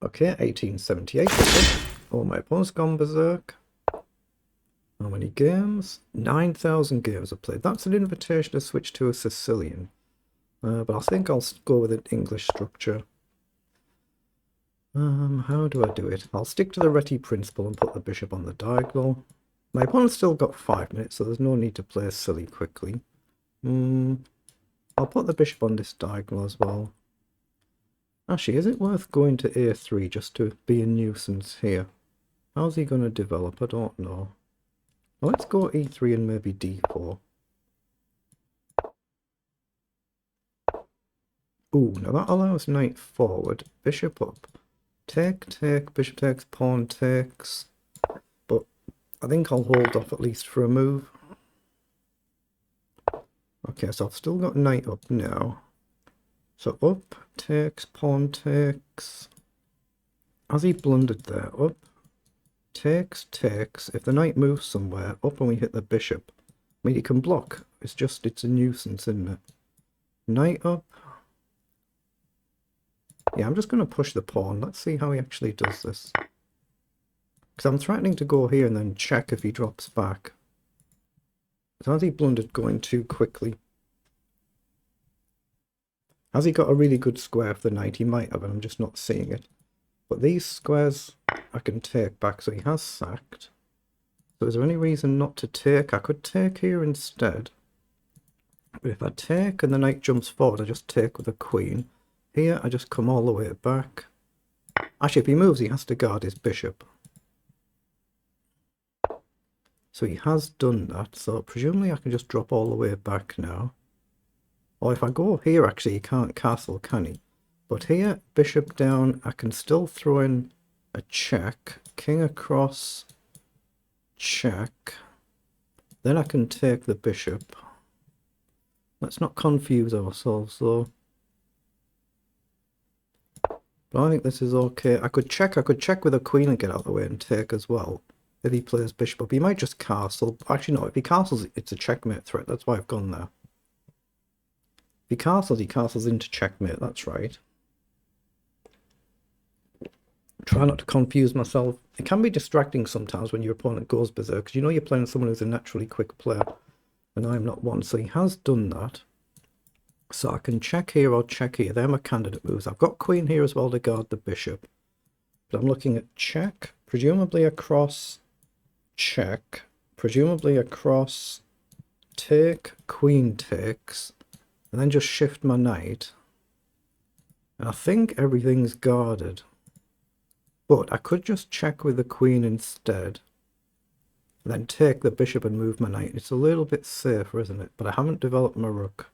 Okay, 1878. Oh, my opponent's gone berserk. How many games? 9,000 games I've played. That's an invitation to switch to a Sicilian. But I think I'll go with an English structure. How do I do it? I'll stick to the Reti principle and put the bishop on the diagonal. My opponent's still got 5 minutes, so there's no need to play silly quickly. I'll put the bishop on this diagonal as well. Actually, is it worth going to a3 just to be a nuisance here? How's he going to develop? I don't know. Well, let's go e3 and maybe d4. Ooh, now that allows knight forward, bishop up. Take, bishop takes, pawn takes. But I think I'll hold off at least for a move. Okay, so I've still got knight up now. So up, takes, pawn takes. Has he blundered there? Up, takes, takes. If the knight moves somewhere, up and we hit the bishop. I mean, he can block. It's a nuisance, isn't it? Knight up. Yeah, I'm just going to push the pawn. Let's see how he actually does this. Because I'm threatening to go here and then check if he drops back. So has he blundered going too quickly? Has he got a really good square for the knight? He might have, and I'm just not seeing it. But these squares I can take back, so he has sacked. So is there any reason not to take? I could take here instead. But if I take and the knight jumps forward, I just take with a queen. Here, I just come all the way back. Actually, if he moves, he has to guard his bishop. So he has done that. So presumably I can just drop all the way back now. Or if I go here, actually, he can't castle, can he? But here, bishop down, I can still throw in a check. King across, check. Then I can take the bishop. Let's not confuse ourselves, though. But I think this is okay. I could check with a queen and get out of the way and take as well. If he plays bishop up, he might just castle. Actually, no, if he castles, it's a checkmate threat. That's why I've gone there. If he castles into checkmate. That's right. Try not to confuse myself. It can be distracting sometimes when your opponent goes berserk, because you know you're playing someone who's a naturally quick player, and I'm not one. So he has done that. So I can check here or check here. They're my candidate moves. I've got queen here as well to guard the bishop. But I'm looking at check, presumably across, check, presumably across, take, queen takes, and then just shift my knight. And I think everything's guarded. But I could just check with the queen instead. And then take the bishop and move my knight. It's a little bit safer, isn't it? But I haven't developed my rook.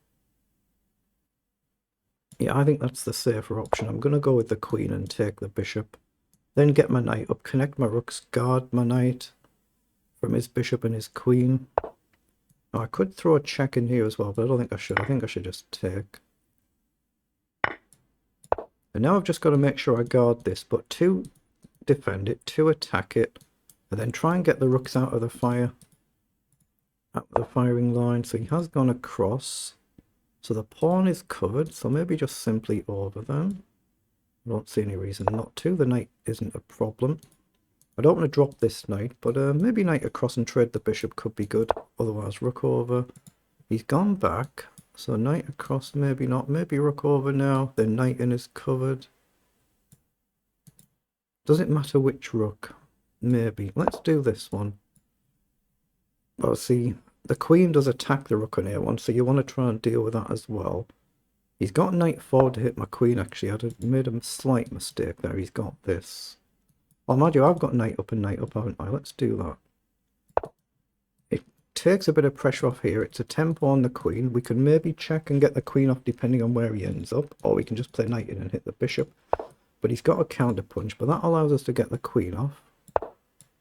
Yeah, I think that's the safer option. I'm going to go with the queen and take the bishop. Then get my knight up, connect my rooks, guard my knight from his bishop and his queen. Now, I could throw a check in here as well, but I don't think I should. I think I should just take. And now I've just got to make sure I guard this, but to defend it, to attack it, and then try and get the rooks out of the firing line. So he has gone across. So the pawn is covered, so maybe just simply over then. I don't see any reason not to. The knight isn't a problem. I don't want to drop this knight, but maybe knight across and trade the bishop could be good. Otherwise, rook over. He's gone back, so knight across, maybe not. Maybe rook over now, then knight in is covered. Does it matter which rook? Maybe. Let's do this one. Oh, see, the queen does attack the rook on a1, so you want to try and deal with that as well. He's got knight forward to hit my queen, actually. I made a slight mistake there. He's got this. Oh, mind you, I've got knight up and knight up, haven't I? Let's do that. It takes a bit of pressure off here. It's a tempo on the queen. We can maybe check and get the queen off depending on where he ends up, or we can just play knight in and hit the bishop. But he's got a counter punch, but that allows us to get the queen off.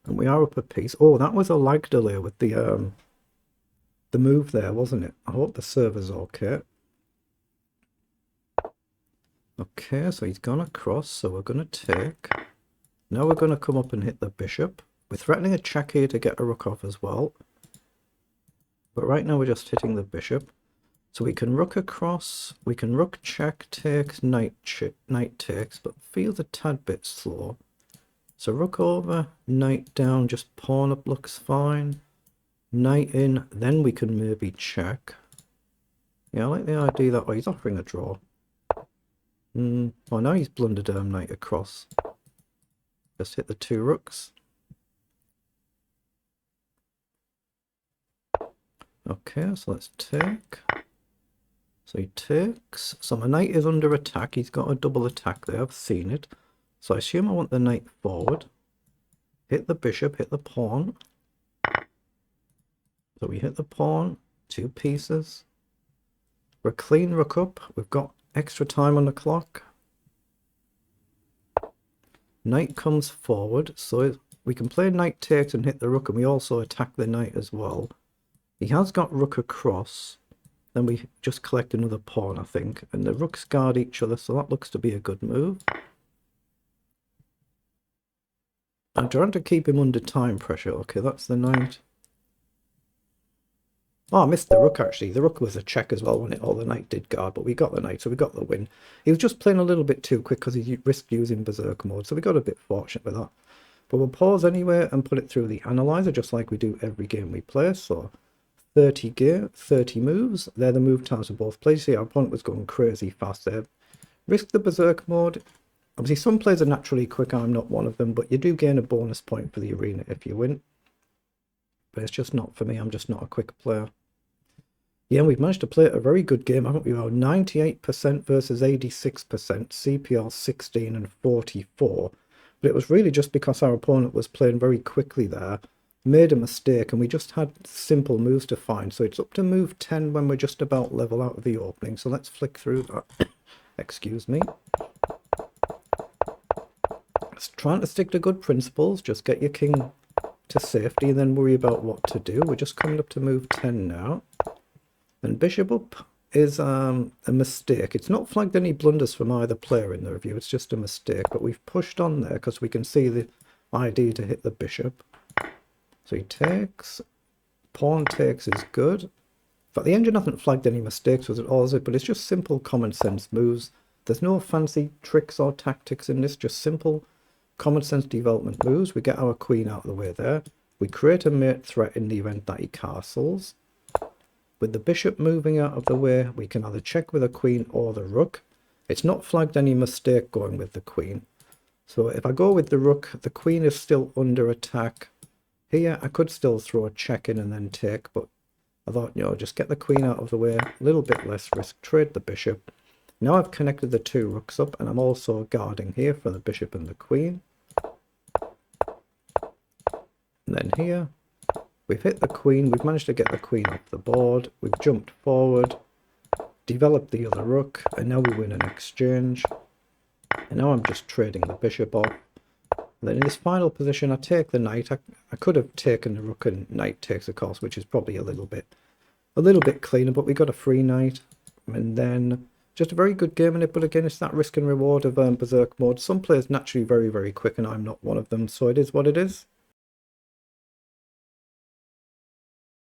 And we are up a piece. Oh, that was a lag delay with the move there, wasn't it? I hope the server's okay. Okay, so he's gone across, so we're going to take. Now we're going to come up and hit the bishop. We're threatening a check here to get a rook off as well. But right now we're just hitting the bishop. So we can rook across, we can rook check takes, knight takes, but feels a tad bit slow. So rook over, knight down, just pawn up looks fine. Knight in, then we can maybe check. Yeah, I like the idea that way. He's offering a draw. Oh, now he's blundered knight across. Just hit the two rooks. Okay, so let's take. So he takes. So my knight is under attack. He's got a double attack there. I've seen it. So I assume I want the knight forward. Hit the bishop, hit the pawn. So we hit the pawn, 2 pieces. We're clean rook up. We've got extra time on the clock. Knight comes forward. So we can play knight takes and hit the rook, and we also attack the knight as well. He has got rook across. Then we just collect another pawn, I think. And the rooks guard each other, so that looks to be a good move. I'm trying to keep him under time pressure. Okay, that's the knight. Oh, I missed the rook, actually. The rook was a check as well when the knight did guard, but we got the knight, so we got the win. He was just playing a little bit too quick because he risked using berserk mode, so we got a bit fortunate with that. But we'll pause anyway and put it through the analyzer, just like we do every game we play. So 30 moves. They're the move times for both players. See, our opponent was going crazy fast there. Risk the berserk mode. Obviously, some players are naturally quick. I'm not one of them, but you do gain a bonus point for the arena if you win. But it's just not for me. I'm just not a quick player. Yeah, we've managed to play a very good game, haven't we? 98% versus 86%, CPR 16 and 44. But it was really just because our opponent was playing very quickly there, made a mistake, and we just had simple moves to find. So it's up to move 10 when we're just about level out of the opening. So let's flick through that. Excuse me. Just trying to stick to good principles. Just get your king to safety and then worry about what to do. We're just coming up to move 10 now. And bishop up is a mistake. It's not flagged any blunders from either player in the review. It's just a mistake. But we've pushed on there because we can see the idea to hit the bishop. So he takes. Pawn takes is good. But the engine hasn't flagged any mistakes with it all, is it? But it's just simple common sense moves. There's no fancy tricks or tactics in this. Just simple common sense development moves. We get our queen out of the way there. We create a mate threat in the event that he castles. With the bishop moving out of the way, we can either check with a queen or the rook. It's not flagged any mistake going with the queen. So if I go with the rook, the queen is still under attack. Here, I could still throw a check in and then take, but I thought, just get the queen out of the way, a little bit less risk, trade the bishop. Now I've connected the 2 rooks up, and I'm also guarding here for the bishop and the queen. And then here, we've hit the queen, we've managed to get the queen off the board, we've jumped forward, developed the other rook, and now we win an exchange. And now I'm just trading the bishop off. And then in this final position, I take the knight. I could have taken the rook and knight takes, of course, which is probably a little bit cleaner, but we got a free knight. And then just a very good game in it, but again, it's that risk and reward of berserk mode. Some players naturally very, very quick, and I'm not one of them, so it is what it is.